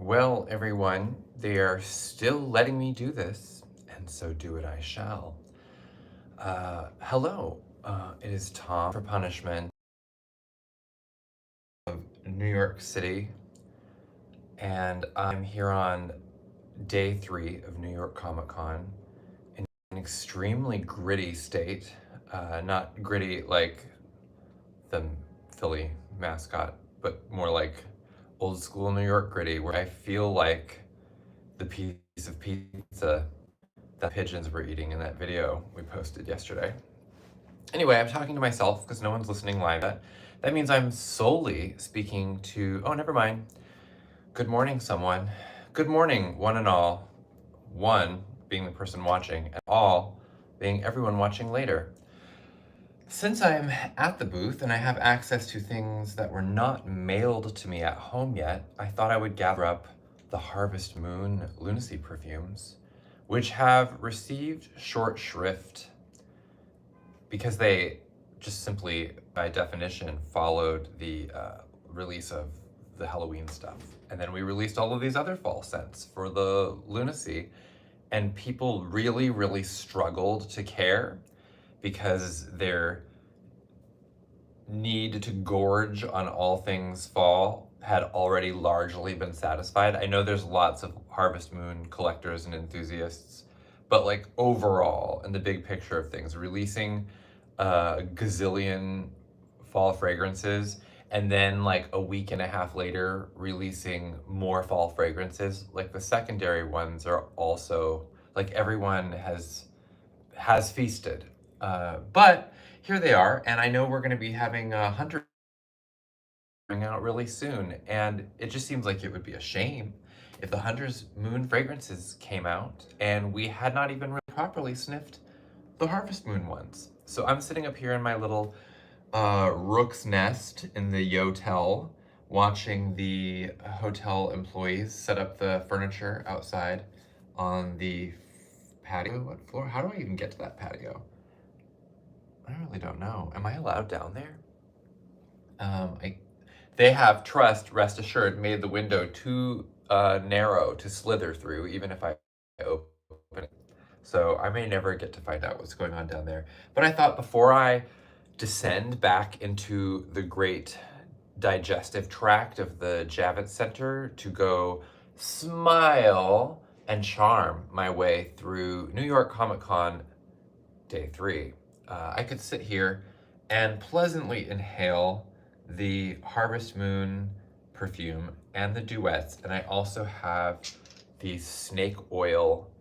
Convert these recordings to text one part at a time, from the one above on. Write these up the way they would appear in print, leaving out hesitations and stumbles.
Well, everyone, they are still letting me do this, and so do it I shall. Hello, it is Tom for Punishment of New York City, and I'm here on day 3 of New York Comic Con in an extremely gritty state. Not gritty like the Philly mascot, but more like old school New York gritty, where I feel like the piece of pizza that pigeons were eating in that video we posted yesterday. Anyway, I'm talking to myself because no one's listening live yet. That means I'm solely speaking to, oh, never mind. Good morning, someone. Good morning, one and all. One being the person watching, and all being everyone watching later. Since I'm at the booth and I have access to things that were not mailed to me at home yet, I thought I would gather up the Harvest Moon Lunacy perfumes, which have received short shrift because they just simply, by definition, followed the release of the Halloween stuff. And then we released all of these other fall scents for the Lunacy, and people really, really struggled to care because their need to gorge on all things fall had already largely been satisfied. I know there's lots of Harvest Moon collectors and enthusiasts, but like overall, in the big picture of things, releasing a gazillion fall fragrances and then like a week and a half later releasing more fall fragrances, like the secondary ones are also like everyone has feasted. But here they are, and I know we're going to be having a hunter coming out really soon, and it just seems like it would be a shame if the Hunter's Moon fragrances came out and we had not even really properly sniffed the Harvest Moon ones. So I'm sitting up here in my little rook's nest in the yotel, watching the hotel employees set up the furniture outside on the patio. What floor? How do I even get to that patio? I really don't know. Am I allowed down there? They have, rest assured, made the window too narrow to slither through, even if I open it. So I may never get to find out what's going on down there. But I thought before I descend back into the great digestive tract of the Javits Center to go smile and charm my way through New York Comic Con day 3, I could sit here and pleasantly inhale the Harvest Moon perfume and the duets, and I also have these snake oil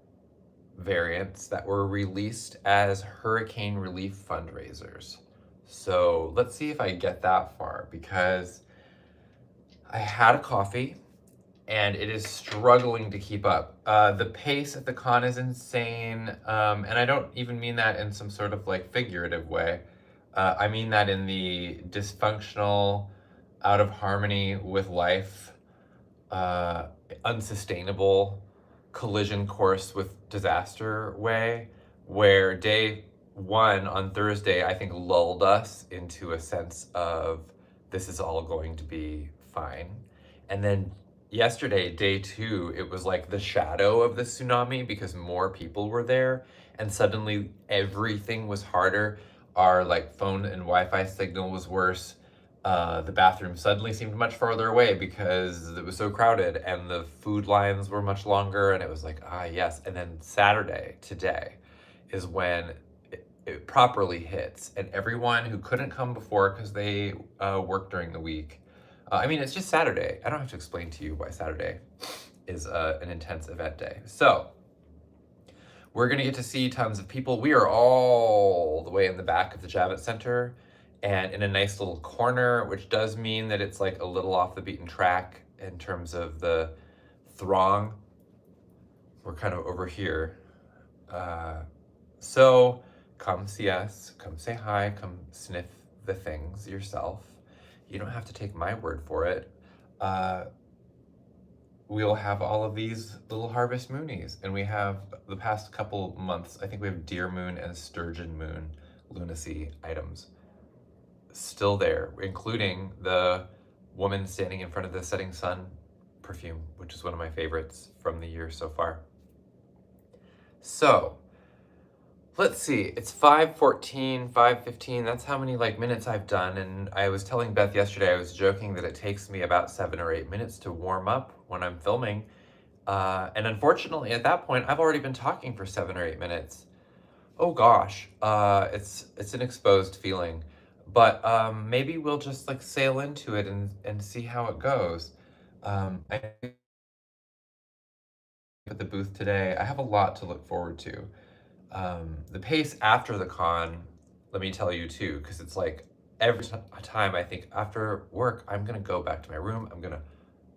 variants that were released as hurricane relief fundraisers. So let's see if I get that far, because I had a coffee and it is struggling to keep up. The pace at the con is insane, and I don't even mean that in some sort of like figurative way. I mean that in the dysfunctional, out of harmony with life, unsustainable, collision course with disaster way, where day 1 on Thursday, I think, lulled us into a sense of this is all going to be fine. And then yesterday, day 2, it was like the shadow of the tsunami because more people were there, and suddenly everything was harder. Our like phone and Wi-Fi signal was worse. The bathroom suddenly seemed much farther away because it was so crowded, and the food lines were much longer, and it was like, ah, yes. And then Saturday, today, is when it properly hits, and everyone who couldn't come before because they work during the week. I mean, it's just Saturday. I don't have to explain to you why Saturday is an intense event day. So we're gonna get to see tons of people. We are all the way in the back of the Javits Center and in a nice little corner, which does mean that it's like a little off the beaten track in terms of the throng. We're kind of over here. So come see us, come say hi, come sniff the things yourself. You don't have to take my word for it. We'll have all of these little Harvest Moonies, and we have the past couple months, I think we have Deer Moon and Sturgeon Moon Lunacy items still there, including the woman standing in front of the setting sun perfume, which is one of my favorites from the year so far. So, let's see, it's 5:14, 5:15, that's how many minutes I've done, and I was telling Beth yesterday, I was joking that it takes me about 7 or 8 minutes to warm up when I'm filming, and unfortunately at that point, I've already been talking for 7 or 8 minutes. Oh gosh, it's an exposed feeling, but maybe we'll just sail into it and see how it goes. I at the booth today, I have a lot to look forward to. The pace after the con, let me tell you too, because it's every time I think after work, I'm gonna go back to my room, I'm gonna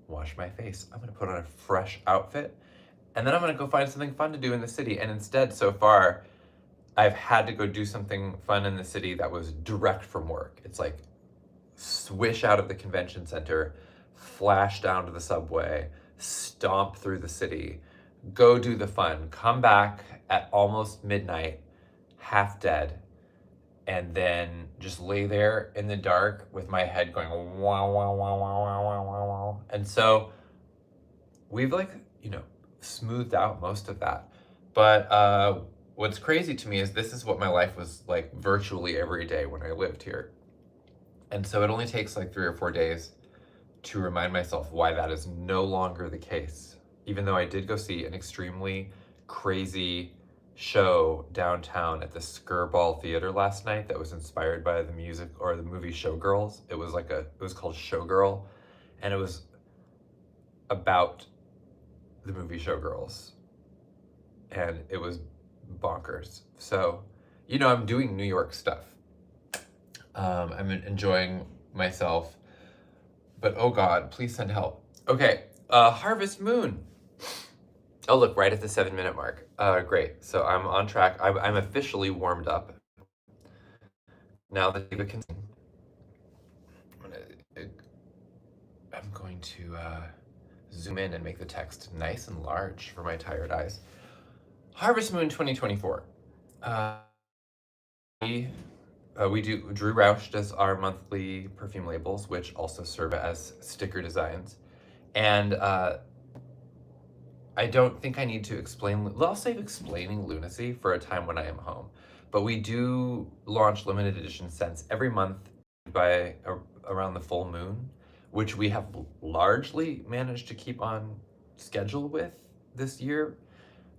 wash my face, I'm gonna put on a fresh outfit, and then I'm gonna go find something fun to do in the city. And instead, so far, I've had to go do something fun in the city that was direct from work. It's swish out of the convention center, flash down to the subway, stomp through the city, go do the fun, come back at almost midnight, half dead, and then just lay there in the dark with my head going wow, wow, wow, wow, wow, wow, wow, wow. And so we've smoothed out most of that. But what's crazy to me is this is what my life was like virtually every day when I lived here. And so it only takes 3 or 4 days to remind myself why that is no longer the case. Even though I did go see an extremely crazy show downtown at the Skirball Theater last night that was inspired by the music or the movie Showgirls. It was called Showgirl, and it was about the movie Showgirls, and it was bonkers. So, I'm doing New York stuff. I'm enjoying myself, but oh God, please send help. Okay, Harvest Moon. Oh, look, right at the 7-minute mark. Great, so I'm on track. I'm officially warmed up. Now that Eva can sing, I'm going to zoom in and make the text nice and large for my tired eyes. Harvest Moon 2024. We do, Drew Roush does our monthly perfume labels, which also serve as sticker designs. And I don't think I need to explain, I'll save explaining Lunacy for a time when I am home. But we do launch limited edition scents every month by around the full moon, which we have largely managed to keep on schedule with this year.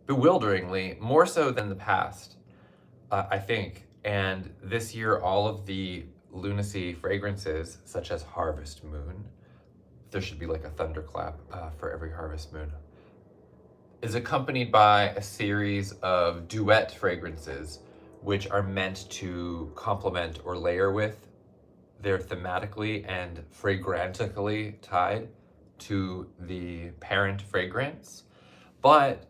Bewilderingly, more so than the past, I think. And this year, all of the Lunacy fragrances, such as Harvest Moon, there should be a thunderclap for every Harvest Moon, is accompanied by a series of duet fragrances, which are meant to complement or layer with. They're thematically and fragrantically tied to the parent fragrance, but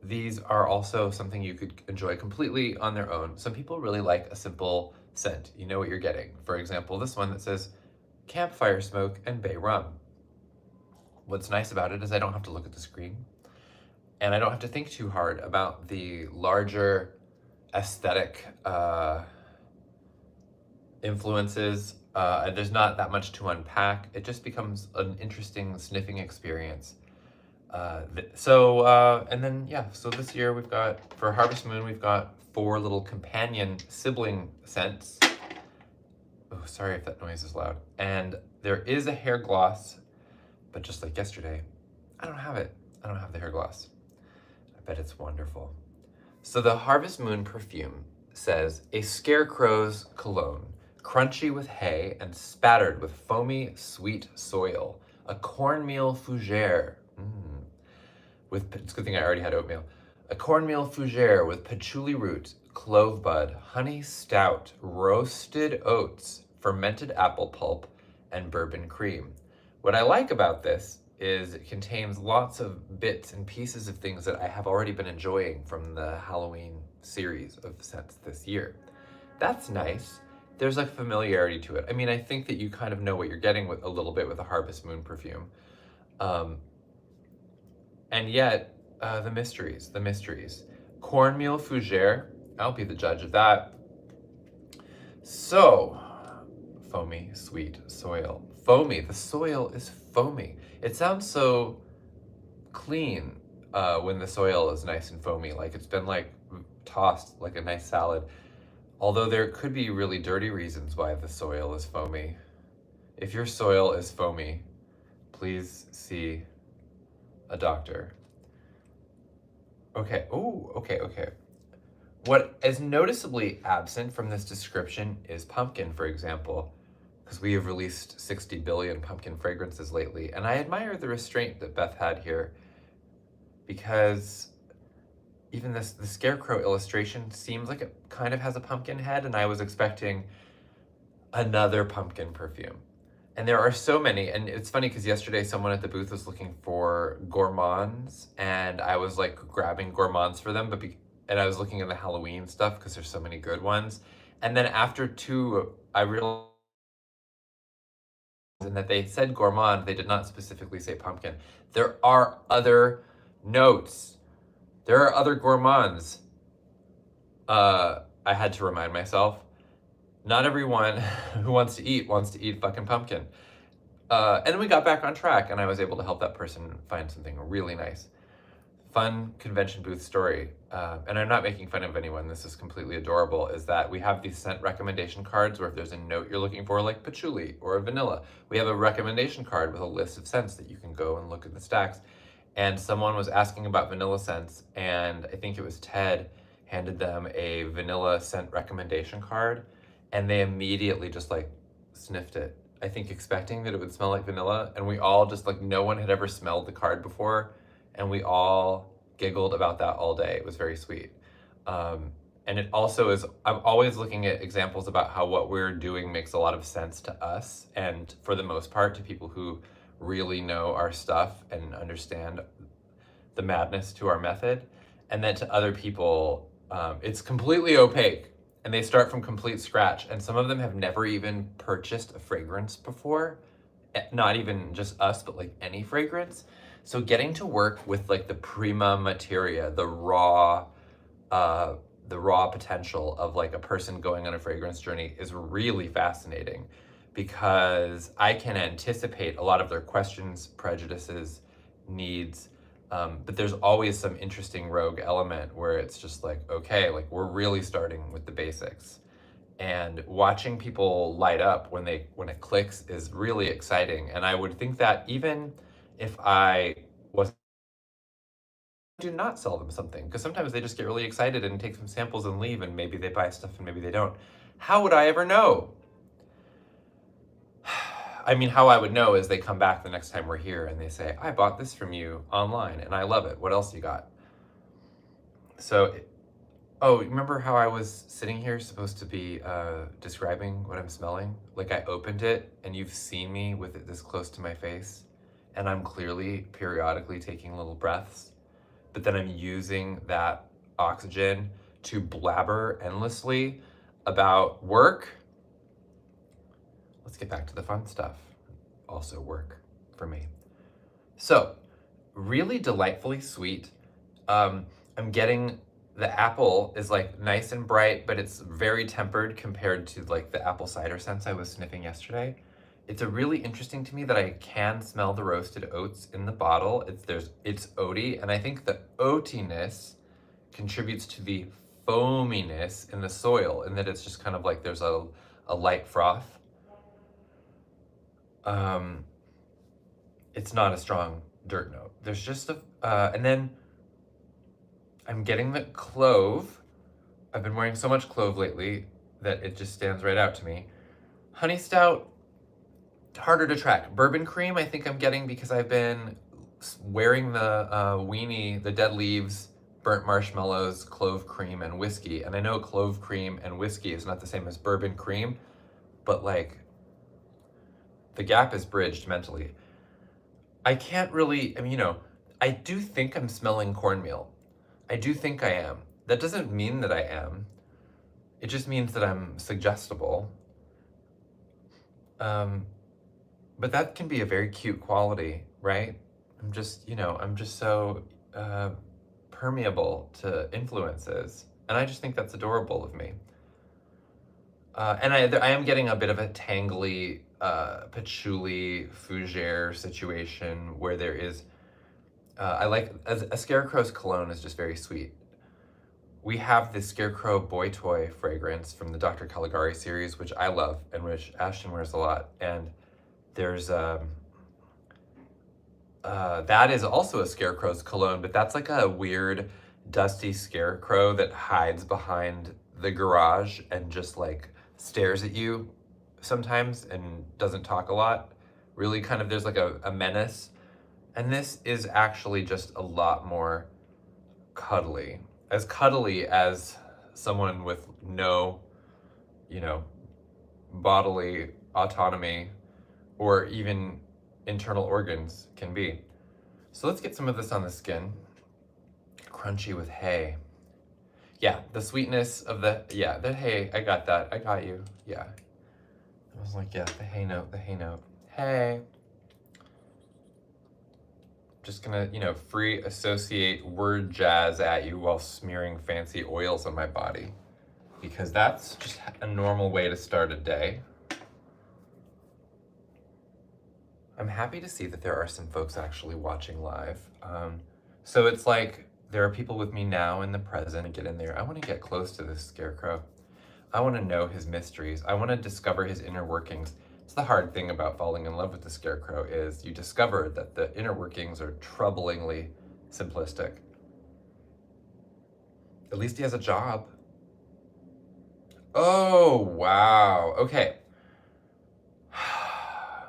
these are also something you could enjoy completely on their own. Some people really like a simple scent. You know what you're getting. For example, this one that says campfire smoke and bay rum. What's nice about it is I don't have to look at the screen, and I don't have to think too hard about the larger aesthetic influences. There's not that much to unpack. It just becomes an interesting sniffing experience. And then, so this year we've got, for Harvest Moon, we've got 4 little companion sibling scents. Oh, sorry if that noise is loud. And there is a hair gloss, but just like yesterday, I don't have it. I don't have the hair gloss. I bet it's wonderful. So the Harvest Moon perfume says, a scarecrow's cologne, crunchy with hay and spattered with foamy, sweet soil, a cornmeal fougere. It's a good thing I already had oatmeal. A cornmeal fougere with patchouli root, clove bud, honey stout, roasted oats, fermented apple pulp, and bourbon cream. What I like about this is it contains lots of bits and pieces of things that I have already been enjoying from the Halloween series of scents this year. That's nice. There's familiarity to it. I mean, I think that you kind of know what you're getting with a little bit with a Harvest Moon perfume. And yet, the mysteries. Cornmeal fougere, I'll be the judge of that. So, foamy, sweet soil, foamy. The soil is foamy. It sounds so clean when the soil is nice and foamy, like it's been like tossed like a nice salad. Although there could be really dirty reasons why the soil is foamy. If your soil is foamy, please see a doctor. Okay, oh, okay. What is noticeably absent from this description is pumpkin, for example, because we have released 60 billion pumpkin fragrances lately, and I admire the restraint that Beth had here, because even the scarecrow illustration seems like it kind of has a pumpkin head, and I was expecting another pumpkin perfume. And there are so many, and it's funny because yesterday someone at the booth was looking for gourmands, and I was like grabbing gourmands for them, and I was looking at the Halloween stuff because there's so many good ones. And then after two, I realized that they said gourmand, they did not specifically say pumpkin. There are other notes. There are other gourmands. I had to remind myself. Not everyone who wants to eat fucking pumpkin. And then we got back on track, and I was able to help that person find something really nice. Fun convention booth story, and I'm not making fun of anyone, this is completely adorable, is that we have these scent recommendation cards where if there's a note you're looking for, like patchouli or a vanilla, we have a recommendation card with a list of scents that you can go and look at the stacks. And someone was asking about vanilla scents, and I think it was Ted handed them a vanilla scent recommendation card, and they immediately just like sniffed it, I think expecting that it would smell like vanilla, and we all just like, no one had ever smelled the card before, and we all giggled about that all day. It was very sweet. And it also is, I'm always looking at examples about how what we're doing makes a lot of sense to us, and for the most part to people who really know our stuff and understand the madness to our method, and then to other people, it's completely opaque, and they start from complete scratch, and some of them have never even purchased a fragrance before, not even just us, but like any fragrance. So getting to work with like the prima materia, the raw potential of like a person going on a fragrance journey is really fascinating, because I can anticipate a lot of their questions, prejudices, needs, but there's always some interesting rogue element where it's just like, okay, like we're really starting with the basics. And watching people light up when it clicks is really exciting. And I would think that even if I do not sell them something, because sometimes they just get really excited and take some samples and leave, and maybe they buy stuff and maybe they don't. How would I ever know? I mean, how I would know is they come back the next time we're here and they say, I bought this from you online and I love it. What else you got? So, oh, remember how I was sitting here supposed to be describing what I'm smelling? Like I opened it and you've seen me with it this close to my face, and I'm clearly periodically taking little breaths, but then I'm using that oxygen to blabber endlessly about work. Let's get back to the fun stuff. Also work for me. So, really delightfully sweet. I'm getting, the apple is like nice and bright, but it's very tempered compared to like the apple cider scents I was sniffing yesterday. It's a really interesting to me that I can smell the roasted oats in the bottle. It's oaty, and I think the oatiness contributes to the foaminess in the soil, and that it's just kind of like there's a light froth. It's not a strong dirt note. There's just and then I'm getting the clove. I've been wearing so much clove lately that it just stands right out to me. Honey stout, harder to track. Bourbon cream, I think I'm getting because I've been wearing the weenie, the dead leaves, burnt marshmallows, clove cream, and whiskey. And I know clove cream and whiskey is not the same as bourbon cream, but like the gap is bridged mentally. I can't really, I mean, I do think I'm smelling cornmeal. I do think I am. That doesn't mean that I am. It just means that I'm suggestible. But that can be a very cute quality, right? I'm just so permeable to influences. And I just think that's adorable of me. And I am getting a bit of a tangly patchouli fougere situation where there is, I like, a scarecrow's cologne is just very sweet. We have the Scarecrow Boy Toy fragrance from the Dr. Caligari series, which I love and which Ashton wears a lot. And there's that is also a scarecrow's cologne, but that's like a weird, dusty scarecrow that hides behind the garage and just like stares at you sometimes and doesn't talk a lot. Really kind of, there's like a menace. And this is actually just a lot more cuddly. As cuddly as someone with no, you know, bodily autonomy or even internal organs can be. So let's get some of this on the skin. Crunchy with hay. Yeah, the sweetness of the hay, I got that, I got you, yeah. I was like, yeah, the hay note, Hey. Just gonna, free associate word jazz at you while smearing fancy oils on my body, because that's just a normal way to start a day. I'm happy to see that there are some folks actually watching live. So it's like there are people with me now in the present. Get in there. I want to get close to this scarecrow. I want to know his mysteries. I want to discover his inner workings. It's the hard thing about falling in love with the scarecrow is you discover that the inner workings are troublingly simplistic. At least he has a job. Oh, wow. Okay.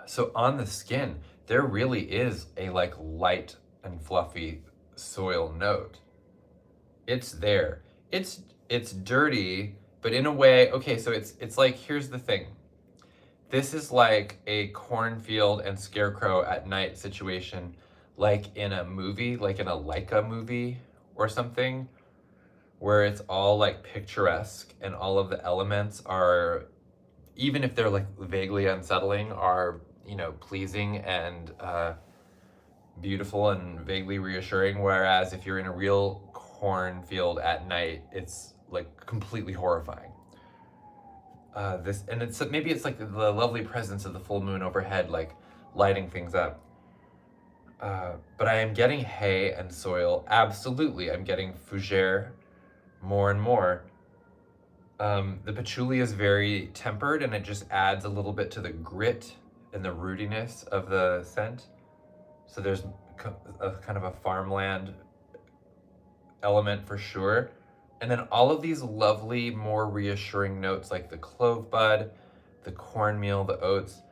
So on the skin, there really is a like light and fluffy soil note. It's there. It's dirty, but in a way, okay, so it's like, here's the thing. This is like a cornfield and scarecrow at night situation, like in a movie, like in a Leica movie or something, where it's all like picturesque and all of the elements are, even if they're like vaguely unsettling, are, pleasing and beautiful and vaguely reassuring. Whereas if you're in a real cornfield at night, it's like completely horrifying. Maybe it's like the lovely presence of the full moon overhead, like lighting things up. But I am getting hay and soil. Absolutely, I'm getting fougere more and more. The patchouli is very tempered, and it just adds a little bit to the grit and the rootiness of the scent. So there's a kind of a farmland element for sure. And then all of these lovely, more reassuring notes like the clove bud, the cornmeal, the oats,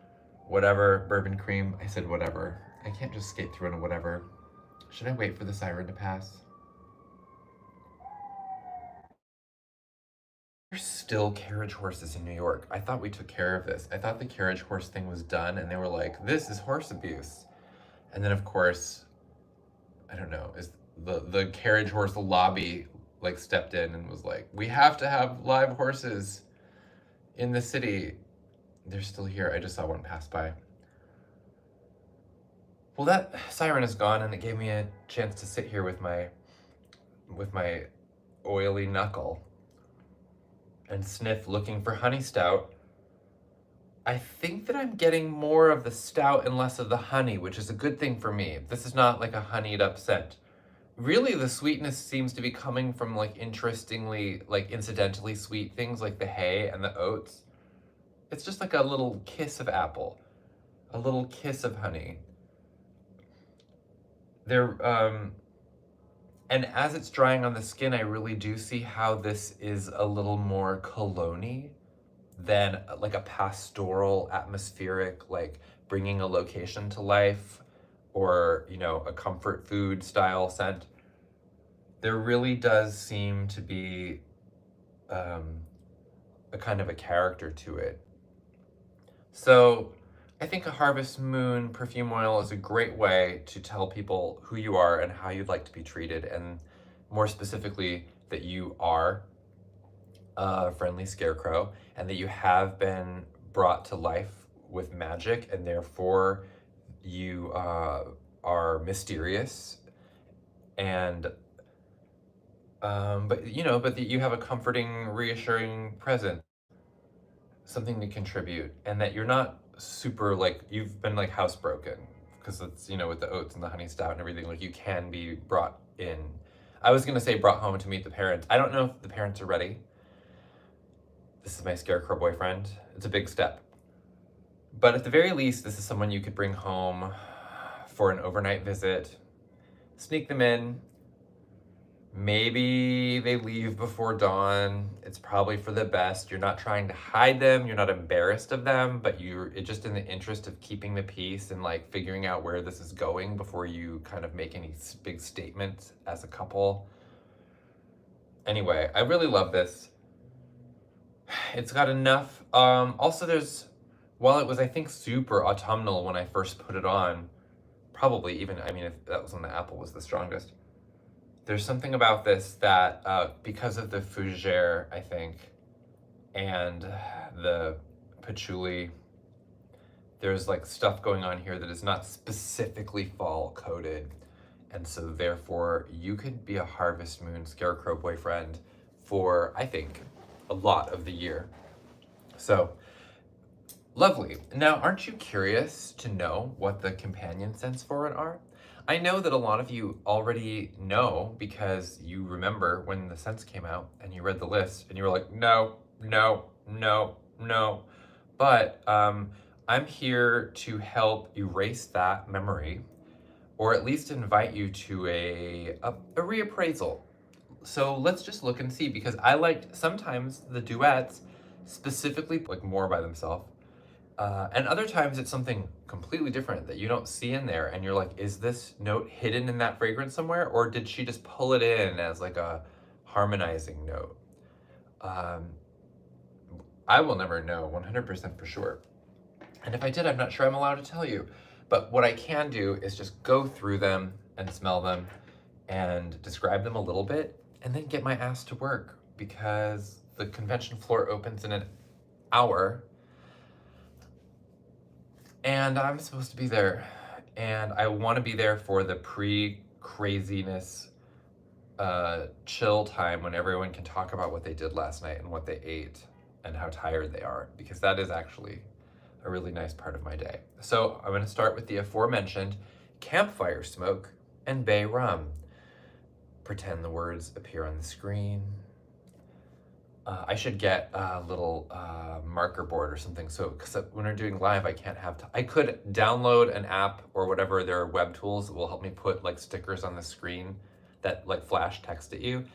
whatever, bourbon cream. I said whatever. I can't just skate through into whatever. Should I wait for the siren to pass? There's still carriage horses in New York. I thought we took care of this. I thought the carriage horse thing was done, and they were like, this is horse abuse. And then, of course, I don't know, is the carriage horse lobby like stepped in and was like, we have to have live horses in the city. They're still here. I just saw one pass by. Well, that siren is gone, and it gave me a chance to sit here with my oily knuckle and sniff, looking for honey stout. I think that I'm getting more of the stout and less of the honey, which is a good thing for me. This is not like a honeyed up scent. Really, the sweetness seems to be coming from like interestingly, like incidentally sweet things like the hay and the oats. It's just like a little kiss of apple, a little kiss of honey. And as it's drying on the skin, I really do see how this is a little more cologne-y than like a pastoral, atmospheric, like bringing a location to life, or, a comfort food style scent. There really does seem to be a kind of a character to it. So I think a Harvest Moon perfume oil is a great way to tell people who you are and how you'd like to be treated, and more specifically, that you are a friendly scarecrow and that you have been brought to life with magic, and therefore you are mysterious, and but that you have a comforting, reassuring presence, something to contribute, and that you're not super, like, you've been like housebroken, because it's, you know, with the oats and the honey stout and everything, like you can be brought in. I was gonna say brought home to meet the parents. I don't know if the parents are ready. This is my scarecrow boyfriend. It's a big step. But at the very least, this is someone you could bring home for an overnight visit, sneak them in. Maybe they leave before dawn. It's probably for the best. You're not trying to hide them. You're not embarrassed of them, but you're just in the interest of keeping the peace and like figuring out where this is going before you kind of make any big statements as a couple. Anyway, I really love this. It's got enough. Also, while it was, I think, super autumnal when I first put it on, probably even, I mean, if that was when the apple was the strongest. There's something about this that, because of the fougere, I think, and the patchouli, there's like stuff going on here that is not specifically fall coated. And so therefore you could be a Harvest Moon scarecrow boyfriend for, I think, a lot of the year. So lovely. Now, aren't you curious to know what the companion scents for it are? I know that a lot of you already know because you remember when the scents came out and you read the list and you were like, no, no, no, no. But I'm here to help erase that memory, or at least invite you to a reappraisal. So let's just look and see, because I liked sometimes the duets specifically like more by themselves. And other times it's something completely different that you don't see in there, and you're like, is this note hidden in that fragrance somewhere, or did she just pull it in as like a harmonizing note? I will never know 100% for sure. And if I did, I'm not sure I'm allowed to tell you. But what I can do is just go through them and smell them and describe them a little bit, and then get my ass to work, because the convention floor opens in an hour and I'm supposed to be there, and I want to be there for the pre-craziness chill time when everyone can talk about what they did last night and what they ate and how tired they are, because that is actually a really nice part of my day. So I'm going to start with the aforementioned campfire smoke and bay rum. Pretend the words appear on the screen. I should get a little marker board or something, so because when we're doing live, I can't have I could download an app or whatever, there are web tools that will help me put like stickers on the screen that like flash text at you.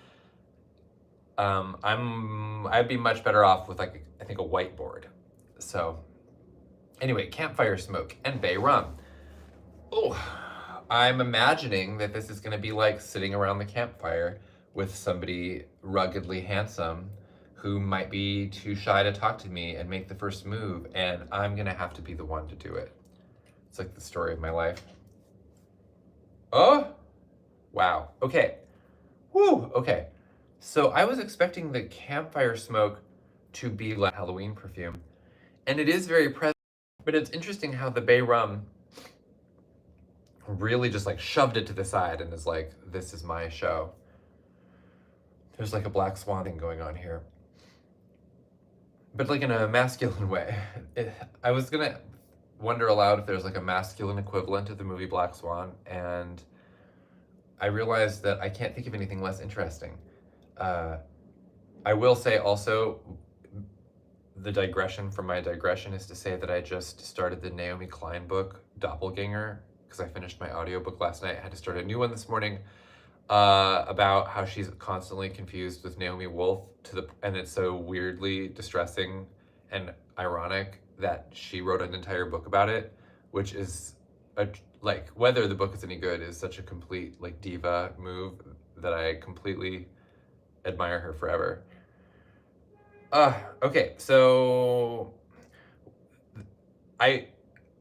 I'd be much better off with like, I think, a whiteboard. So anyway, campfire smoke and bay rum. Oh, I'm imagining that this is going to be like sitting around the campfire with somebody ruggedly handsome who might be too shy to talk to me and make the first move, and I'm gonna have to be the one to do it. It's like the story of my life. Oh, wow, okay. Whew, okay. So I was expecting the campfire smoke to be like Halloween perfume, and it is very present, but it's interesting how the bay rum really just like shoved it to the side and is like, this is my show. There's like a black swan thing going on here, but like in a masculine way. I was gonna wonder aloud if there's like a masculine equivalent of the movie Black Swan, and I realized that I can't think of anything less interesting. I will say also, the digression from my digression is to say that I just started the Naomi Klein book, Doppelganger, because I finished my audiobook last night. I had to start a new one this morning, about how she's constantly confused with Naomi Wolf, and it's so weirdly distressing and ironic that she wrote an entire book about it, which is like, whether the book is any good is such a complete like diva move that I completely admire her forever. Okay, so I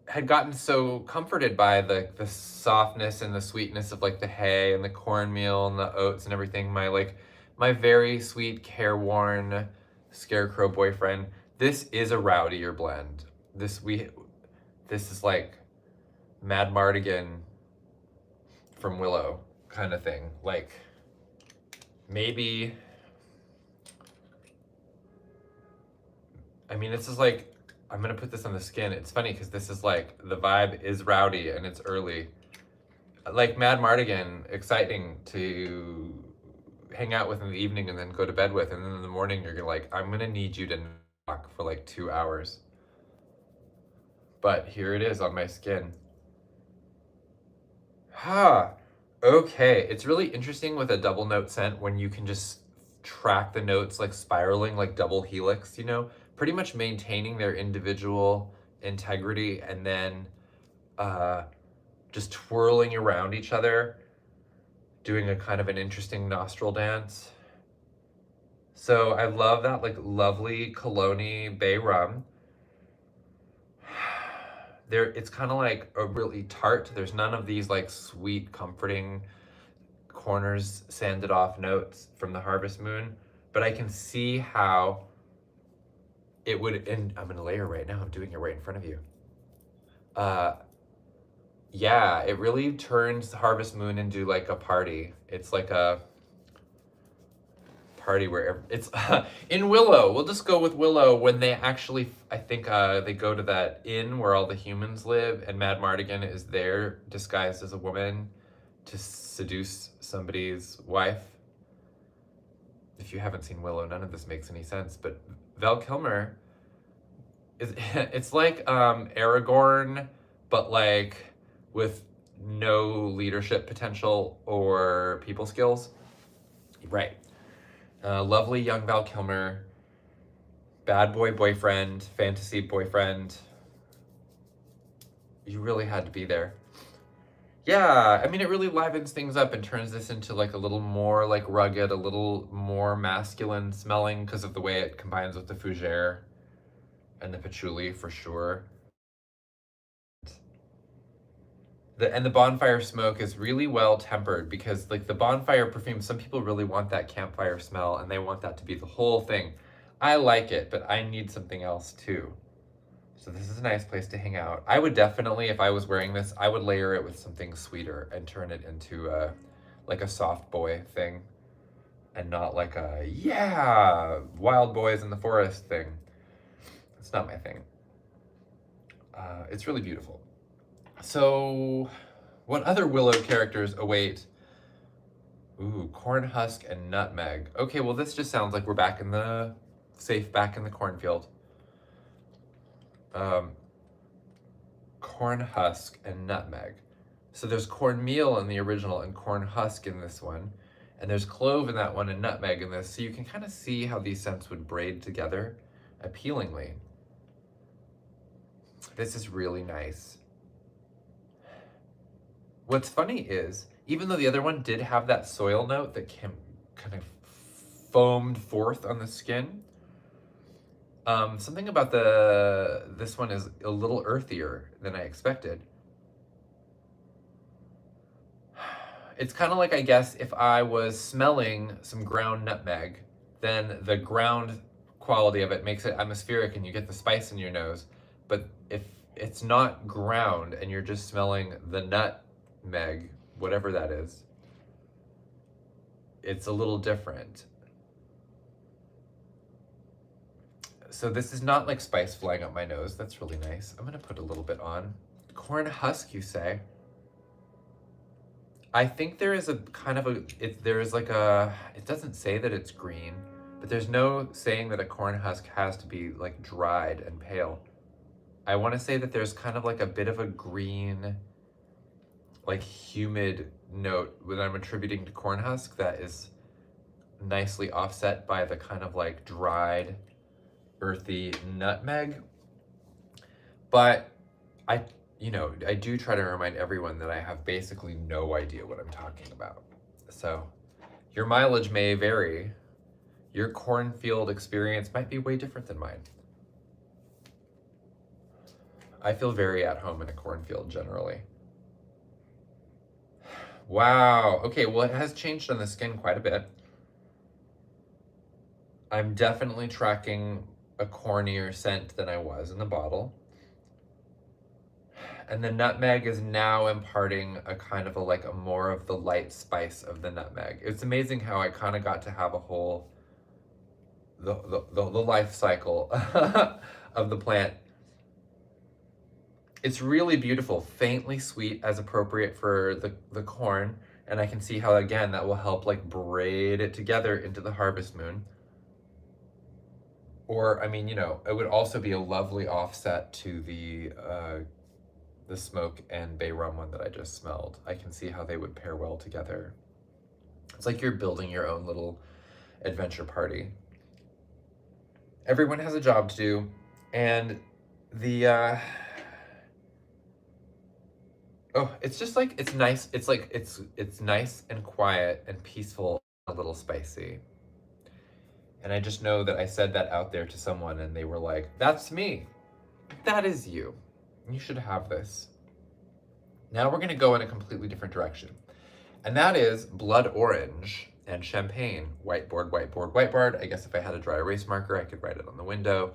had gotten so comforted by the softness and the sweetness of like the hay and the cornmeal and the oats and everything. My very sweet, careworn scarecrow boyfriend. This is a rowdier blend. This is like Mad Mardigan from Willow kind of thing. Like, maybe, I mean, this is like I'm gonna put this on the skin. It's funny because this is like, the vibe is rowdy and it's early. Like Mad Mardigan, exciting to hang out with in the evening and then go to bed with, and then in the morning you're like, I'm gonna need you to knock for like 2 hours. But here it is on my skin. Okay, it's really interesting with a double note scent when you can just track the notes like spiraling like double helix, you know, pretty much maintaining their individual integrity and then just twirling around each other, doing a kind of an interesting nostril dance. So I love that like lovely cologne bay rum. It's kind of like a really tart. There's none of these like sweet, comforting corners sanded off notes from the Harvest Moon, but I can see how it would, and I'm gonna layer right now, I'm doing it right in front of you. Yeah, it really turns Harvest Moon into like a party. It's like a party where it's in Willow. We'll just go with Willow when they actually, I think they go to that inn where all the humans live, and Mad Mardigan is there disguised as a woman to seduce somebody's wife. If you haven't seen Willow, none of this makes any sense, but Val Kilmer is it's like Aragorn, but like with no leadership potential or people skills. Right. Lovely young Val Kilmer, bad boy boyfriend, fantasy boyfriend. You really had to be there. Yeah, I mean, it really livens things up and turns this into like a little more like rugged, a little more masculine smelling because of the way it combines with the fougere and the patchouli for sure. And the bonfire smoke is really well tempered because like the bonfire perfume, some people really want that campfire smell and they want that to be the whole thing. I like it, but I need something else too. So this is a nice place to hang out. I would definitely, if I was wearing this, I would layer it with something sweeter and turn it into like a soft boy thing and not like a, yeah, wild boys in the forest thing. It's not my thing. It's really beautiful. So, what other Willow characters await? Ooh, corn husk and nutmeg. Okay, well this just sounds like we're back in the cornfield. Corn husk and nutmeg. So there's cornmeal in the original and corn husk in this one. And there's clove in that one and nutmeg in this. So you can kind of see how these scents would braid together appealingly. This is really nice. What's funny is, even though the other one did have that soil note that kind of foamed forth on the skin, something about this one is a little earthier than I expected. It's kind of like, I guess, if I was smelling some ground nutmeg, then the ground quality of it makes it atmospheric and you get the spice in your nose. But if it's not ground and you're just smelling the nutmeg, whatever that is, it's a little different. So this is not like spice flying up my nose. That's really nice. I'm gonna put a little bit on. Corn husk, you say? I think there is a kind of it doesn't say that it's green, but there's no saying that a corn husk has to be like dried and pale. I want to say that there's kind of like a bit of a green, like humid note that I'm attributing to corn husk that is nicely offset by the kind of like dried, earthy nutmeg. But I do try to remind everyone that I have basically no idea what I'm talking about. So your mileage may vary. Your cornfield experience might be way different than mine. I feel very at home in a cornfield generally. Wow. Okay, well, it has changed on the skin quite a bit. I'm definitely tracking a cornier scent than I was in the bottle. And the nutmeg is now imparting a kind of a more of the light spice of the nutmeg. It's amazing how I kind of got to have a whole, the life cycle of the plant. It's really beautiful, faintly sweet as appropriate for the corn. And I can see how, again, that will help like braid it together into the Harvest Moon. Or, I mean, you know, it would also be a lovely offset to the smoke and bay rum one that I just smelled. I can see how they would pair well together. It's like you're building your own little adventure party. Everyone has a job to do, and the oh, it's just like it's nice. It's like it's nice and quiet and peaceful, a little spicy. And I just know that I said that out there to someone and they were like, "That's me. That is you. You should have this." Now we're going to go in a completely different direction. And that is blood orange and champagne. Whiteboard, whiteboard, whiteboard. I guess if I had a dry erase marker, I could write it on the window.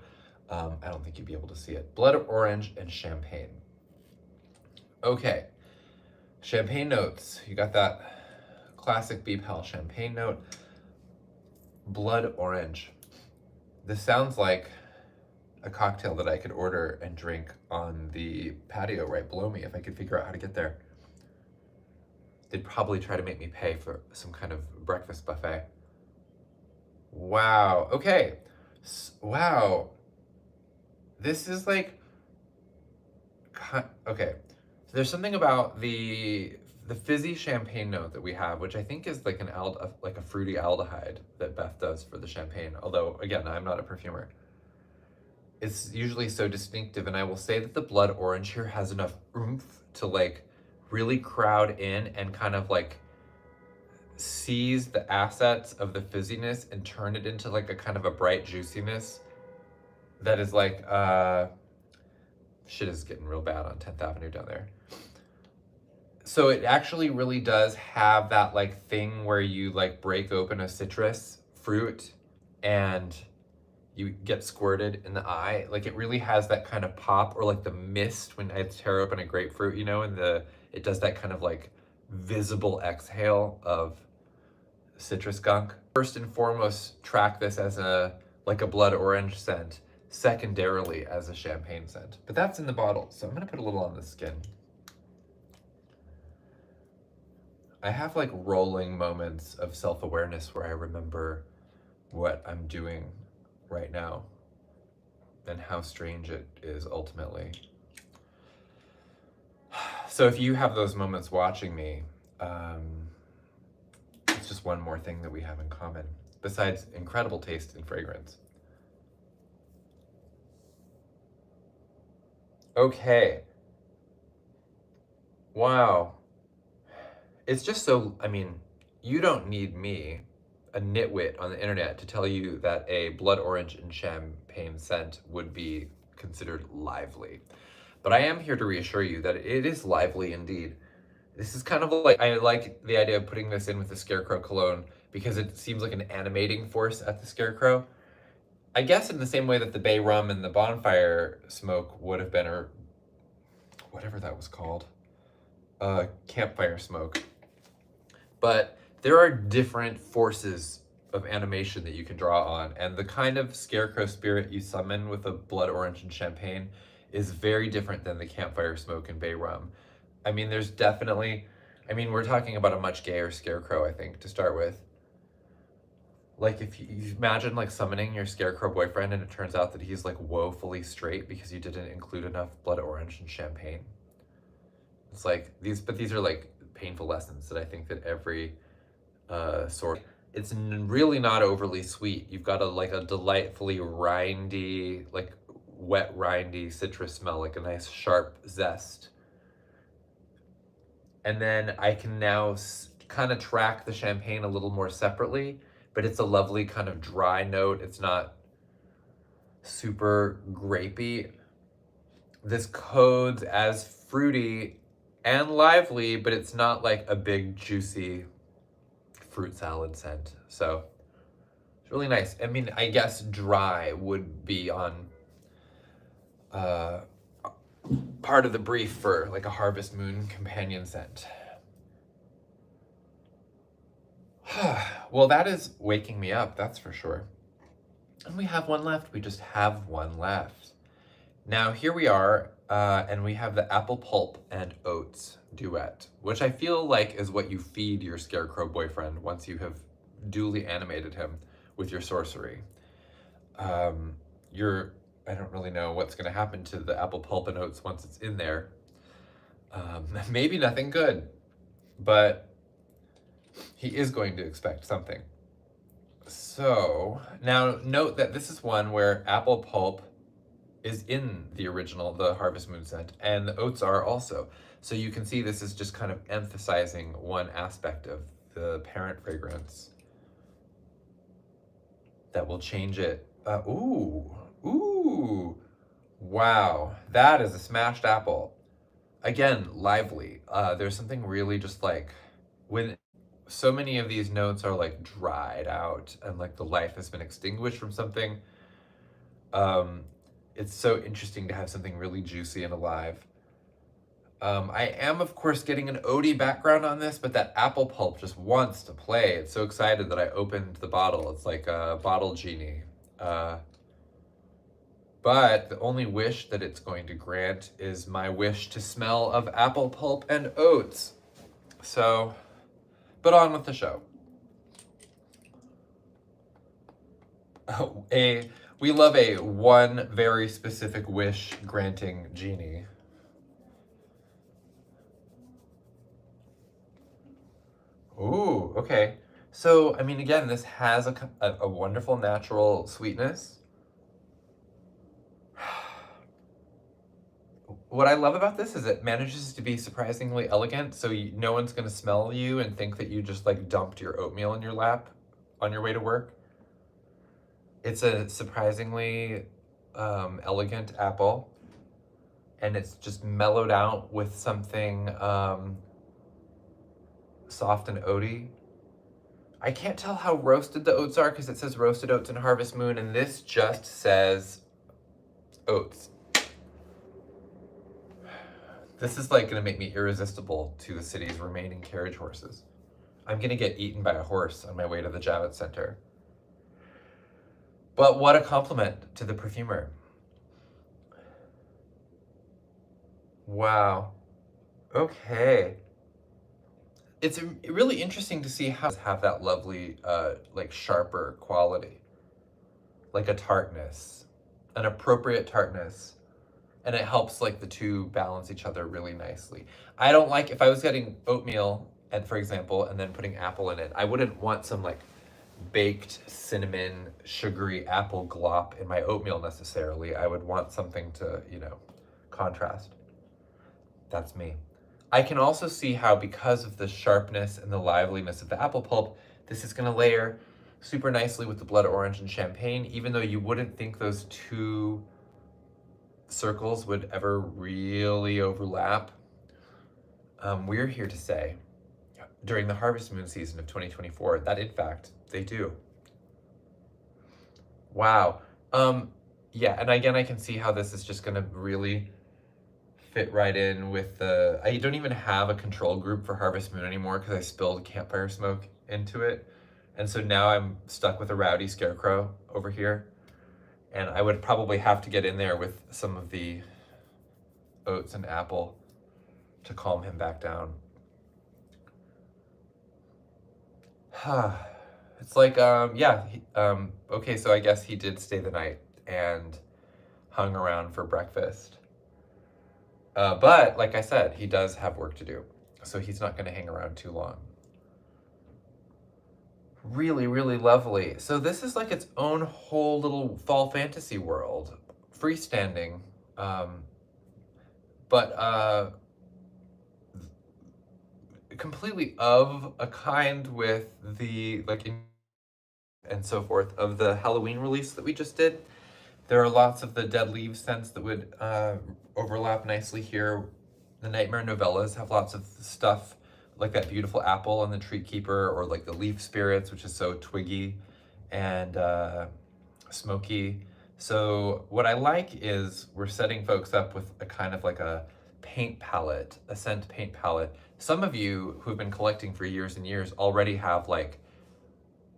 I don't think you'd be able to see it. Blood orange and champagne. Okay. Champagne notes. You got that classic Bee Pal champagne note. Blood orange. This sounds like a cocktail that I could order and drink on the patio right below me if I could figure out how to get there. They'd probably try to make me pay for some kind of breakfast buffet. Wow. Okay. Wow. This is like, okay. So there's something about the fizzy champagne note that we have, which I think is like like a fruity aldehyde that Beth does for the champagne. Although again, I'm not a perfumer. It's usually so distinctive, and I will say that the blood orange here has enough oomph to like really crowd in and kind of like seize the assets of the fizziness and turn it into like a kind of a bright juiciness that is like shit is getting real bad on 10th Avenue down there. So it actually really does have that like thing where you like break open a citrus fruit and you get squirted in the eye. Like it really has that kind of pop, or like the mist when I tear open a grapefruit, you know, and it does that kind of like visible exhale of citrus gunk. First and foremost, track this as like a blood orange scent, secondarily as a champagne scent. But that's in the bottle, so I'm gonna put a little on the skin. I have like rolling moments of self-awareness where I remember what I'm doing right now and how strange it is ultimately. So if you have those moments watching me, it's just one more thing that we have in common, besides incredible taste and fragrance. Okay. Wow. It's just so, I mean, you don't need me, a nitwit on the internet, to tell you that a blood orange and champagne scent would be considered lively. But I am here to reassure you that it is lively indeed. This is kind of like, I like the idea of putting this in with the Scarecrow cologne because it seems like an animating force at the Scarecrow. I guess in the same way that the bay rum and the bonfire smoke would have been, or whatever that was called, campfire smoke. But there are different forces of animation that you can draw on, and the kind of Scarecrow spirit you summon with a blood orange and champagne is very different than the campfire smoke and bay rum. I mean, there's definitely, I mean, we're talking about a much gayer Scarecrow, I think, to start with. Like if you imagine like summoning your Scarecrow boyfriend and it turns out that he's like woefully straight because you didn't include enough blood orange and champagne. It's like these are like painful lessons that I think that every it's really not overly sweet. You've got a delightfully rindy, like wet rindy citrus smell, like a nice sharp zest. And then I can now kind of track the champagne a little more separately, but it's a lovely kind of dry note. It's not super grapey. This codes as fruity and lively, but it's not like a big juicy fruit salad scent. So it's really nice. I mean, I guess dry would be on part of the brief for like a Harvest Moon companion scent. Well, that is waking me up, that's for sure. And we have one left. We just have one left. Now, here we are And we have the apple pulp and oats duet, which I feel like is what you feed your scarecrow boyfriend once you have duly animated him with your sorcery. I don't really know what's going to happen to the apple pulp and oats once it's in there. Maybe nothing good, but he is going to expect something. So now note that this is one where apple pulp is in the original, the Harvest Moon scent, and the oats are also. So you can see this is just kind of emphasizing one aspect of the parent fragrance that will change it. Ooh, wow, that is a smashed apple. Again, lively. There's something really just like, when so many of these notes are like dried out and like the life has been extinguished from something. It's so interesting to have something really juicy and alive. I am, of course, getting an oaty background on this, but that apple pulp just wants to play. It's so excited that I opened the bottle. It's like a bottle genie. But the only wish that it's going to grant is my wish to smell of apple pulp and oats. So, but on with the show. We love a one very specific wish granting genie. Ooh, okay. So, I mean, again, this has a wonderful natural sweetness. What I love about this is it manages to be surprisingly elegant, so no one's going to smell you and think that you just like dumped your oatmeal in your lap on your way to work. It's a surprisingly elegant apple, and it's just mellowed out with something soft and oaty. I can't tell how roasted the oats are because it says roasted oats and Harvest Moon, and this just says oats. This is like gonna make me irresistible to the city's remaining carriage horses. I'm gonna get eaten by a horse on my way to the Javits Center. But what a compliment to the perfumer. Wow. Okay. It's really interesting to see how have that lovely, like sharper quality, like a tartness, an appropriate tartness, and it helps like the two balance each other really nicely. I don't like, if I was getting oatmeal, and for example, and then putting apple in it, I wouldn't want some like baked cinnamon sugary apple glop in my oatmeal necessarily. I would want something to, contrast. That's me. I can also see how, because of the sharpness and the liveliness of the apple pulp, this is going to layer super nicely with the blood orange and champagne, even though you wouldn't think those two circles would ever really overlap. We're here to say, during the Harvest Moon season of 2024, that in fact, they do. Wow. Yeah, and again, I can see how this is just going to really fit right in with the, I don't even have a control group for Harvest Moon anymore because I spilled campfire smoke into it. And so now I'm stuck with a rowdy scarecrow over here. And I would probably have to get in there with some of the oats and apple to calm him back down. It's like, okay, so I guess he did stay the night and hung around for breakfast. But like I said, he does have work to do, so he's not going to hang around too long. Really, really lovely. So this is like its own whole little fall fantasy world, freestanding, but completely of a kind with the and so forth of the Halloween release that we just did. There are lots of the dead leaves scents that would overlap nicely here. The Nightmare Novellas have lots of stuff like that beautiful apple and the Tree Keeper, or like the leaf spirits, which is so twiggy and smoky. So what I like is we're setting folks up with a kind of like a paint palette, a scent paint palette. Some of you who've been collecting for years and years already have like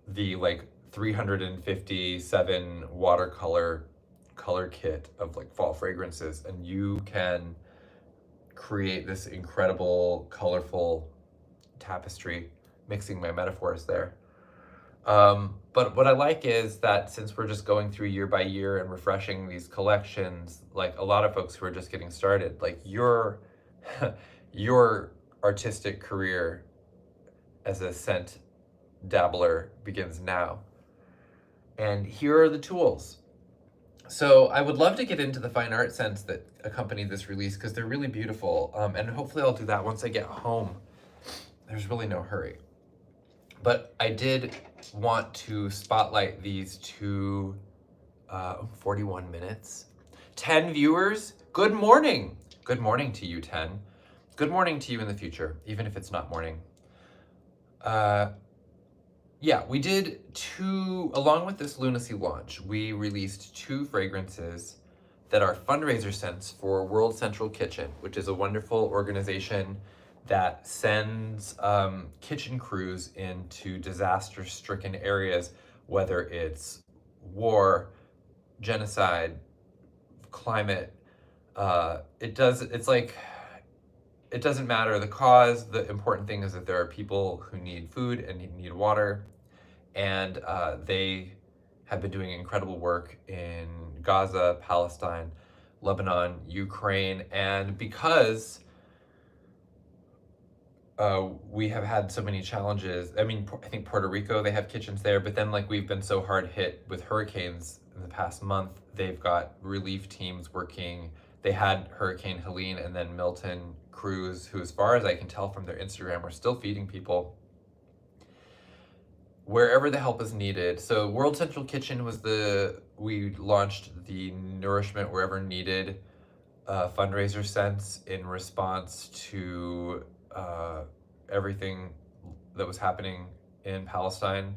the 357 watercolor color kit of like fall fragrances, and you can create this incredible, colorful tapestry, mixing my metaphors there. But what I like is that since we're just going through year by year and refreshing these collections, like a lot of folks who are just getting started, like your your artistic career as a scent dabbler begins now. And here are the tools. So I would love to get into the fine art scents that accompany this release because they're really beautiful. And hopefully I'll do that once I get home. There's really no hurry. But I did want to spotlight these two 41 minutes. 10 viewers, good morning. Good morning to you, 10. Good morning to you in the future, even if it's not morning. Yeah, we did two, along with this Lunacy launch, we released two fragrances that are fundraiser scents for World Central Kitchen, which is a wonderful organization that sends kitchen crews into disaster-stricken areas, whether it's war, genocide, climate. It doesn't matter the cause. The important thing is that there are people who need food and need water, and they have been doing incredible work in Gaza, Palestine, Lebanon, Ukraine, and because we have had so many challenges. I mean, I think Puerto Rico, they have kitchens there, but then like we've been so hard hit with hurricanes in the past month, they've got relief teams working. They had Hurricane Helene and then Milton crews, who as far as I can tell from their Instagram are still feeding people wherever the help is needed. So World Central Kitchen was we launched the Nourishment Wherever Needed fundraiser scents in response to everything that was happening in Palestine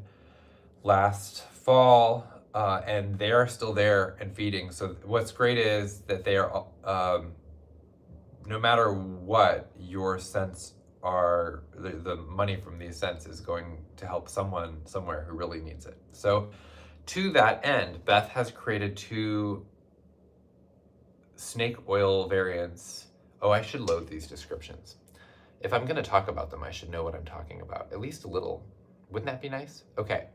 last fall, and they are still there and feeding. So what's great is that they are, no matter what, your scents are, the money from these scents is going to help someone somewhere who really needs it. So to that end, Beth has created two snake oil variants. Oh, I should load these descriptions. If I'm gonna talk about them, I should know what I'm talking about, at least a little. Wouldn't that be nice? Okay.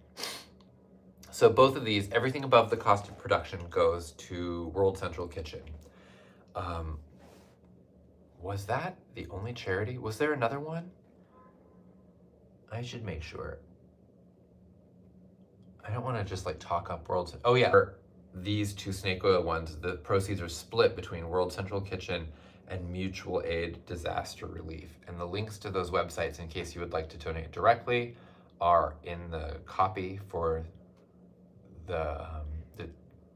So both of these, everything above the cost of production goes to World Central Kitchen. Was that the only charity? Was there another one? I should make sure. I don't wanna just like talk up World, oh yeah. These two snake oil ones, the proceeds are split between World Central Kitchen and Mutual Aid Disaster Relief. And the links to those websites, in case you would like to donate directly, are in the copy for the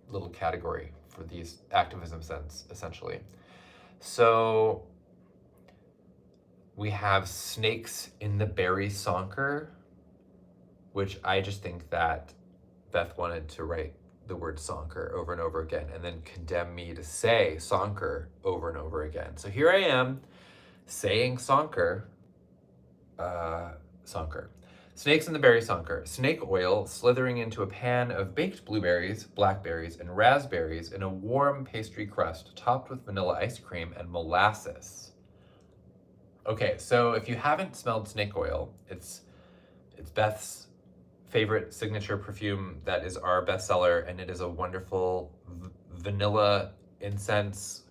little category for these activism scents, essentially. So we have Snakes in the Berry Sonker, which I just think that Beth wanted to write the word sonker over and over again and then condemn me to say sonker over and over again. So here I am saying sonker, sonker. Snakes in the Berry Sonker. Snake oil slithering into a pan of baked blueberries, blackberries, and raspberries in a warm pastry crust topped with vanilla ice cream and molasses. Okay, so if you haven't smelled snake oil, it's Beth's favorite signature perfume that is our bestseller, and it is a wonderful vanilla incense.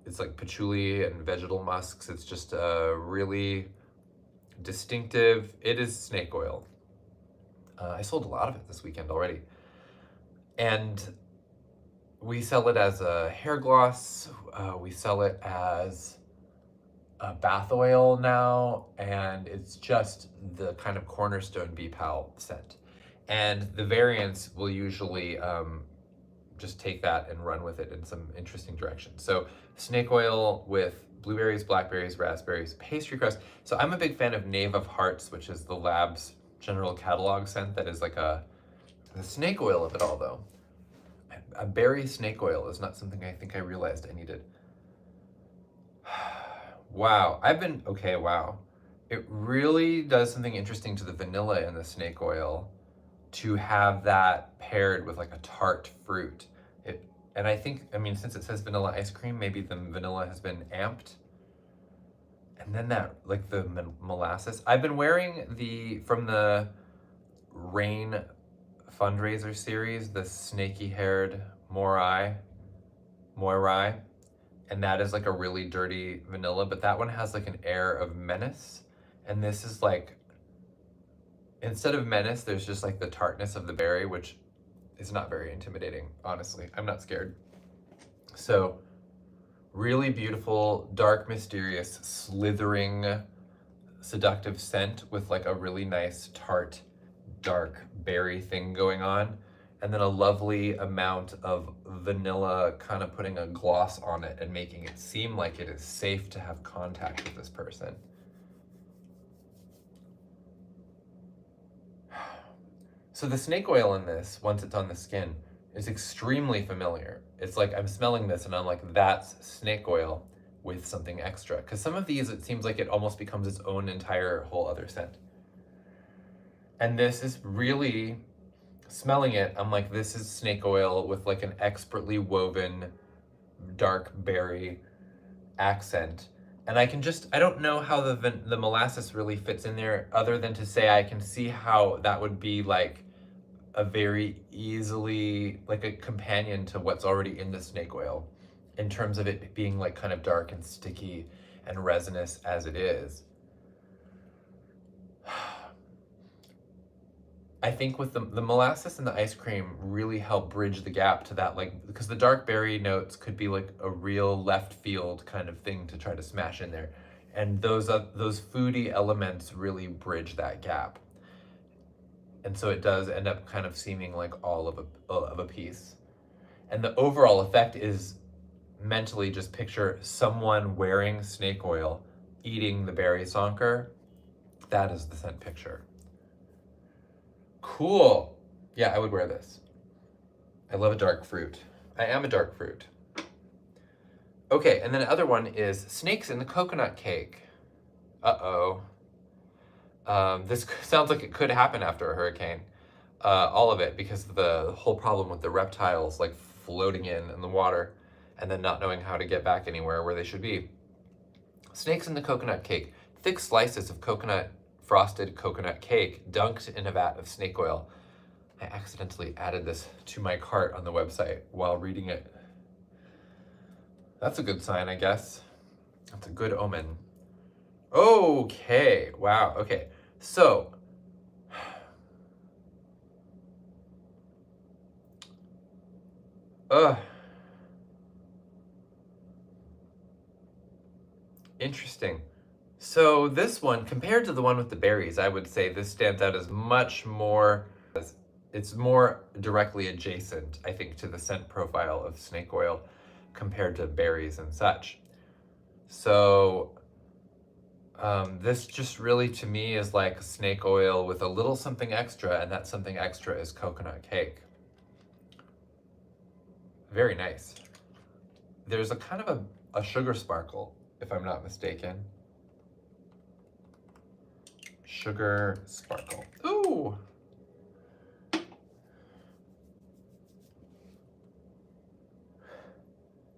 It's like patchouli and vegetal musks. It's just a really distinctive, it is snake oil. I sold a lot of it this weekend already. And we sell it as a hair gloss. We sell it as a bath oil now, and it's just the kind of cornerstone BPAL scent. And the variants will usually just take that and run with it in some interesting directions. So snake oil with blueberries, blackberries, raspberries, pastry crust. So I'm a big fan of Knave of Hearts, which is the Lab's general catalog scent that is like the snake oil of it all, though. A berry snake oil is not something I think I realized I needed. Wow, wow. It really does something interesting to the vanilla in the snake oil to have that paired with like a tart fruit. It, and I think, I mean, since it says vanilla ice cream, maybe the vanilla has been amped. And then that, like the molasses. I've been wearing from the Rain fundraiser series, the snaky haired Morai, and that is like a really dirty vanilla, but that one has like an air of menace. And this is like, instead of menace, there's just like the tartness of the berry, which is not very intimidating, honestly. I'm not scared. So, really beautiful, dark, mysterious, slithering, seductive scent with like a really nice tart, dark berry thing going on. And then a lovely amount of vanilla kind of putting a gloss on it and making it seem like it is safe to have contact with this person. So the snake oil in this, once it's on the skin, is extremely familiar. It's like I'm smelling this and I'm like, that's snake oil with something extra. Because some of these, it seems like it almost becomes its own entire whole other scent. And this is really, smelling it, I'm like, this is snake oil with like an expertly woven dark berry accent. And I don't know how the molasses really fits in there, other than to say I can see how that would be like a very easily, like a companion to what's already in the snake oil, in terms of it being like kind of dark and sticky and resinous as it is. I think with the molasses and the ice cream really help bridge the gap to that, like, because the dark berry notes could be like a real left field kind of thing to try to smash in there. And those foodie elements really bridge that gap. And so it does end up kind of seeming like all of a piece. And the overall effect is, mentally just picture someone wearing snake oil, eating the berry sonker. That is the scent picture. Cool. Yeah, I would wear this. I love a dark fruit. I am a dark fruit. Okay, and then the other one is snakes in the coconut cake. Uh-oh. This sounds like it could happen after a hurricane. All of it, because of the whole problem with the reptiles like floating in the water and then not knowing how to get back anywhere where they should be. Snakes in the coconut cake. Thick slices of frosted coconut cake dunked in a vat of snake oil. I accidentally added this to my cart on the website while reading it. That's a good sign, I guess. That's a good omen. Okay, wow, okay. So, interesting. So this one, compared to the one with the berries, I would say this stands out as much more, it's more directly adjacent, I think, to the scent profile of snake oil compared to berries and such. So this just really, to me, is like snake oil with a little something extra, and that something extra is coconut cake. Very nice. There's a kind of a sugar sparkle, if I'm not mistaken. Sugar sparkle. Ooh!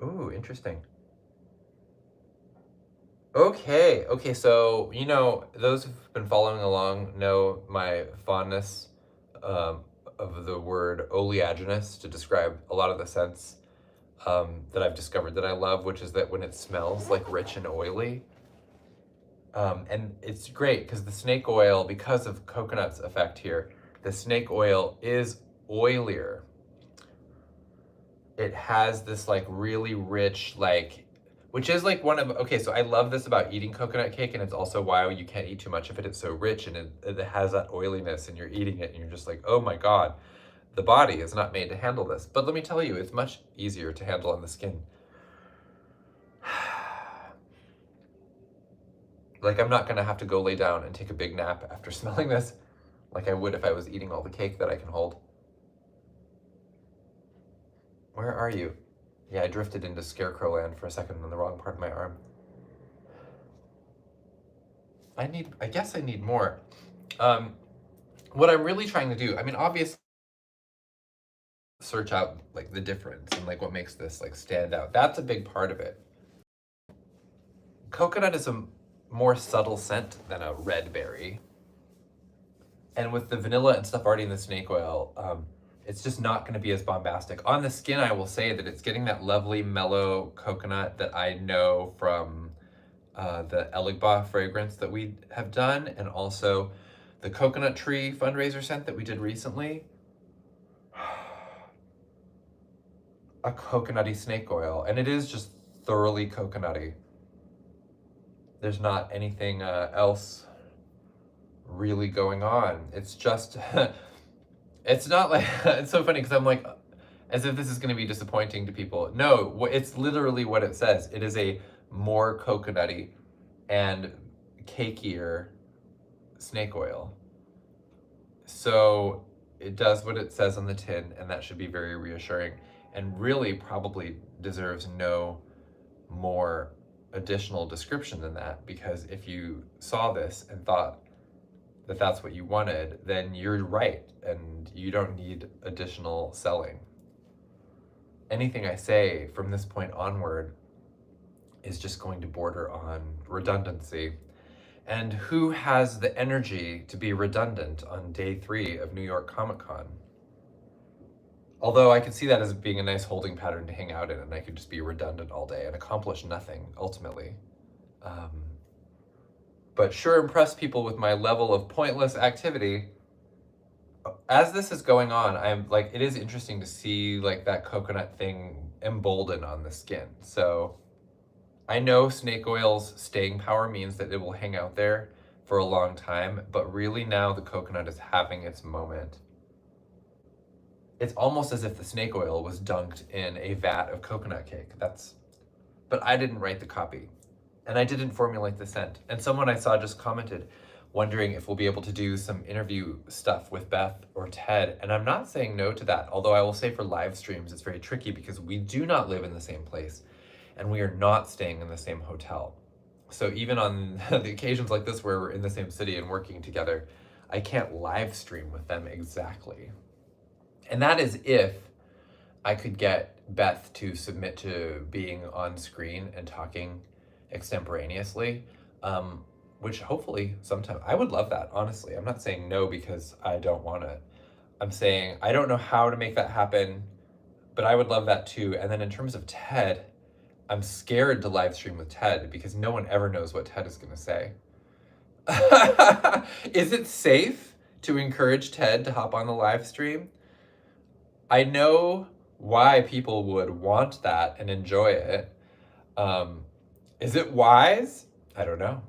Ooh, interesting. Okay, so, you know, those who've been following along know my fondness of the word oleaginous to describe a lot of the scents that I've discovered that I love, which is that when it smells like rich and oily. And it's great because the snake oil, because of coconut's effect here, the snake oil is oilier. It has this like really rich, like, which is like okay, so I love this about eating coconut cake, and it's also why you can't eat too much of it. It's so rich, and it has that oiliness, and you're eating it and you're just like, oh my God, the body is not made to handle this. But let me tell you, it's much easier to handle on the skin. Like, I'm not gonna have to go lay down and take a big nap after smelling this like I would if I was eating all the cake that I can hold. Where are you? Yeah, I drifted into scarecrow land for a second on the wrong part of my arm. I guess I need more. What I'm really trying to do, I mean, obviously search out like the difference and like what makes this like stand out. That's a big part of it. Coconut is a more subtle scent than a red berry. And with the vanilla and stuff already in the snake oil, it's just not going to be as bombastic. On the skin, I will say that it's getting that lovely mellow coconut that I know from the Elegba fragrance that we have done, and also the coconut tree fundraiser scent that we did recently. A coconutty snake oil, and it is just thoroughly coconutty. There's not anything else really going on. It's just, it's not like, it's so funny because I'm like, as if this is going to be disappointing to people. No, it's literally what it says. It is a more coconutty and cakier snake oil. So it does what it says on the tin, and that should be very reassuring, and really probably deserves no more additional description than that, because if you saw this and thought that that's what you wanted, then you're right, and you don't need additional selling. Anything I say from this point onward is just going to border on redundancy. And who has the energy to be redundant on day 3 of New York Comic Con? Although I could see that as being a nice holding pattern to hang out in, and I could just be redundant all day and accomplish nothing, ultimately. But sure impress people with my level of pointless activity. As this is going on, I'm like, it is interesting to see like that coconut thing emboldened on the skin. So I know snake oil's staying power means that it will hang out there for a long time, but really now the coconut is having its moment. It's almost as if the snake oil was dunked in a vat of coconut cake. But I didn't write the copy, and I didn't formulate the scent. And someone I saw just commented, wondering if we'll be able to do some interview stuff with Beth or Ted. And I'm not saying no to that, although I will say for live streams, it's very tricky because we do not live in the same place, and we are not staying in the same hotel. So even on the occasions like this where we're in the same city and working together, I can't live stream with them exactly. And that is if I could get Beth to submit to being on screen and talking extemporaneously, which hopefully sometime, I would love that, honestly. I'm not saying no because I don't want it. I'm saying I don't know how to make that happen, but I would love that too. And then in terms of Ted, I'm scared to live stream with Ted because no one ever knows what Ted is going to say. Is it safe to encourage Ted to hop on the live stream? I know why people would want that and enjoy it. Is it wise? I don't know.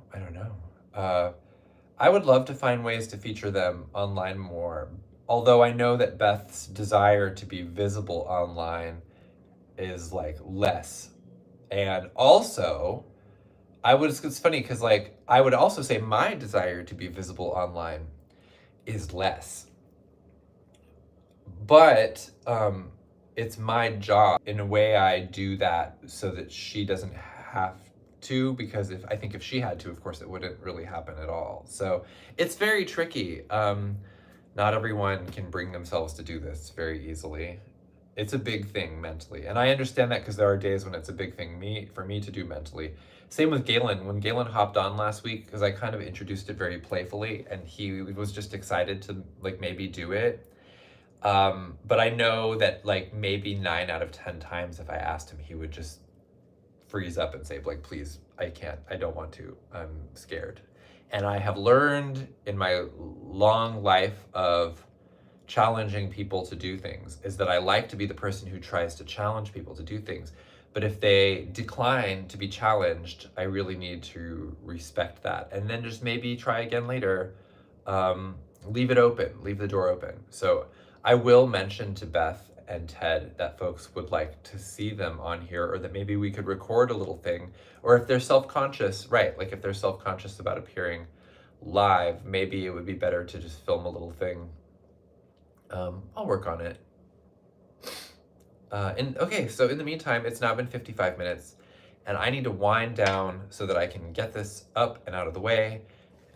I would love to find ways to feature them online more, although I know that Beth's desire to be visible online is like less. And also, it's funny because like I would also say my desire to be visible online is less. But it's my job. In a way, I do that so that she doesn't have to, because I think if she had to, of course, it wouldn't really happen at all. So it's very tricky. Not everyone can bring themselves to do this very easily. It's a big thing mentally. And I understand that because there are days when it's a big thing for me to do mentally. Same with Galen. When Galen hopped on last week, because I kind of introduced it very playfully, and he was just excited to like maybe do it. But I know that like maybe 9 out of 10 times if I asked him, he would just freeze up and say like, please, I can't, I don't want to, I'm scared. And I have learned in my long life of challenging people to do things is that I like to be the person who tries to challenge people to do things. But if they decline to be challenged, I really need to respect that. And then just maybe try again later. Leave it open, leave the door open. So I will mention to Beth and Ted that folks would like to see them on here, or that maybe we could record a little thing, or if they're self-conscious, right, like if they're self-conscious about appearing live, maybe it would be better to just film a little thing. I'll work on it. And okay, so in the meantime, it's now been 55 minutes, and I need to wind down so that I can get this up and out of the way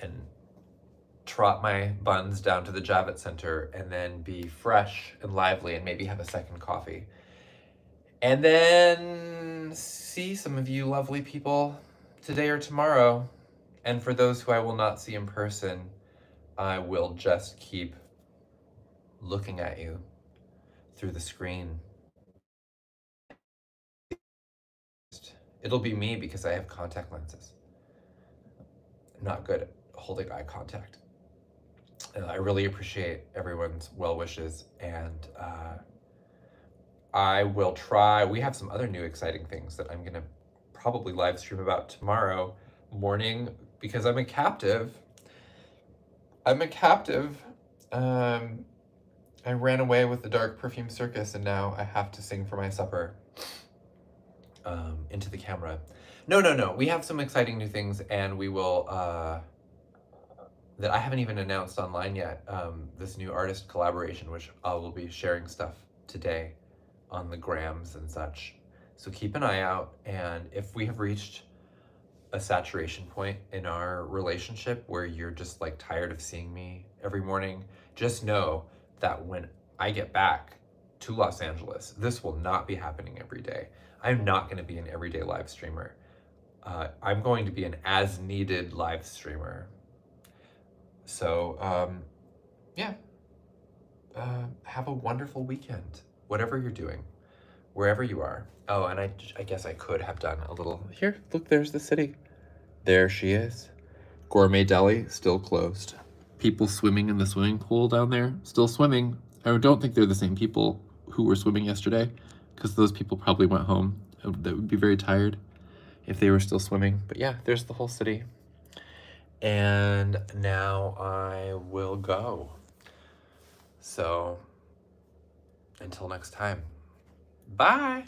and trot my buns down to the Javits Center and then be fresh and lively and maybe have a second coffee. And then see some of you lovely people today or tomorrow. And for those who I will not see in person, I will just keep looking at you through the screen. It'll be me because I have contact lenses. I'm not good at holding eye contact. And I really appreciate everyone's well wishes, and I will try. We have some other new exciting things that I'm gonna probably live stream about tomorrow morning because I'm a captive. I ran away with the dark perfume circus, and now I have to sing for my supper into the camera. No. We have some exciting new things, and we will, that I haven't even announced online yet. This new artist collaboration, which I will be sharing stuff today on the grams and such. So keep an eye out, and if we have reached a saturation point in our relationship where you're just like tired of seeing me every morning, just know that when I get back to Los Angeles, this will not be happening every day. I'm not going to be an everyday live streamer. I'm going to be an as needed live streamer. So yeah, have a wonderful weekend, whatever you're doing, wherever you are. Oh, and I guess I could have done a little, here, look, there's the city. There she is. Gourmet Deli, still closed. People swimming in the swimming pool down there, still swimming. I don't think they're the same people who were swimming yesterday, because those people probably went home. That would be very tired if they were still swimming. But yeah, there's the whole city. And now I will go. So until next time, bye.